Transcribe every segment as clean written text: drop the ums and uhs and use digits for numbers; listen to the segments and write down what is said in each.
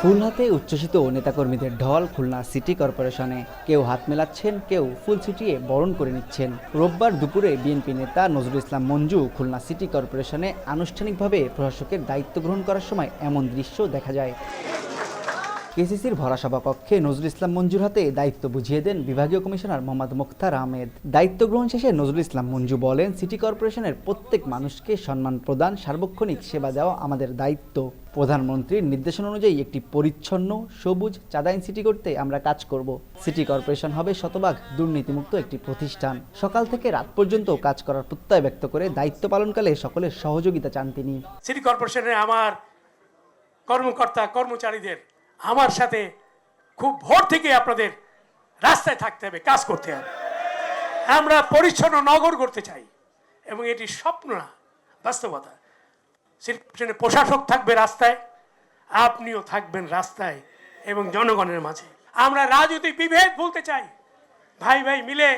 ফুল হাতে উচ্ছ্বসিত নেতাকর্মীদের ঢল খুলনা সিটি কর্পোরেশনে। কেউ হাত মেলাচ্ছেন, কেউ ফুল ছিটিয়ে বরণ করে নিচ্ছেন। রোববার দুপুরে বিএনপি নেতা নজরুল ইসলাম মঞ্জু খুলনা সিটি কর্পোরেশনে আনুষ্ঠানিকভাবে প্রশাসকের দায়িত্ব গ্রহণ করার সময় এমন দৃশ্য দেখা যায়। কেসিসির ভরা সভাকক্ষে নজরুল ইসলাম মঞ্জুর হাতে দায়িত্ব বুঝিয়ে দেন বিভাগীয় কমিশনার মোহাম্মদ মোখতার আহমেদ। দায়িত্ব গ্রহণ শেষে নজরুল ইসলাম মঞ্জু বলেন, সিটি কর্পোরেশনের প্রত্যেক মানুষকে সম্মান প্রদান, সার্বক্ষণিক সেবা দেওয়া আমাদের দায়িত্ব। প্রধানমন্ত্রীর নির্দেশনা অনুযায়ী একটি পরিচ্ছন্ন, সবুজ, চাঁদাহীন সিটি করতে আমরা কাজ করব। সিটি কর্পোরেশন হবে শতভাগ দুর্নীতিমুক্ত একটি প্রতিষ্ঠান। সকাল থেকে রাত পর্যন্ত কাজ করার প্রত্যয় ব্যক্ত করে দায়িত্ব পালনকালে সকলের সহযোগিতা চান তিনি। সিটি কর্পোরেশনে আমার কর্মকর্তা কর্মচারীদের আমার সাথে খুব ভোর থেকে আপনাদের রাস্তায় থাকতে হবে, কাজ করতে হবে। আমরা পরিচ্ছন্ন নগর করতে চাই এবং এটি স্বপ্ন না, বাস্তবতা। সিটি কর্পোরেশনে প্রশাসক থাকবে রাস্তায়, আপনিও থাকবেন রাস্তায় এবং জনগণের মাঝে। আমরা রাজনৈতিক বিভেদ ভুলতে চাই, ভাই ভাই মিলে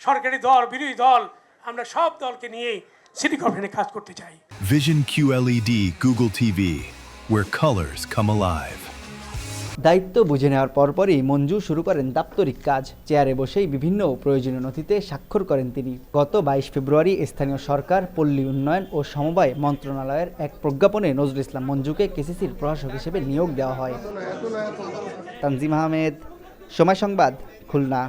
সরকারি দল, বিরোধী দল, আমরা সব দলকে নিয়েই সিটি কর্পোরেশনে কাজ করতে চাই। Vision QLED Google TV, where colors come alive. দায়িত্ব বুঝে নেওয়ার পরপরই মঞ্জু শুরু করেন দাপ্তরিক কাজ। চেয়ারে বসেই বিভিন্ন প্রয়োজনীয় নথিতে স্বাক্ষর করেন তিনি। গত 22 ফেব্রুয়ারি স্থানীয় সরকার, পল্লী উন্নয়ন ও সমবায় মন্ত্রণালয়ের এক প্রজ্ঞাপনে নজরুল ইসলাম মঞ্জুকে কেসিসির প্রশাসক হিসেবে নিয়োগ দেওয়া হয়। তানজিম আহমেদ, সময় সংবাদ, খুলনা।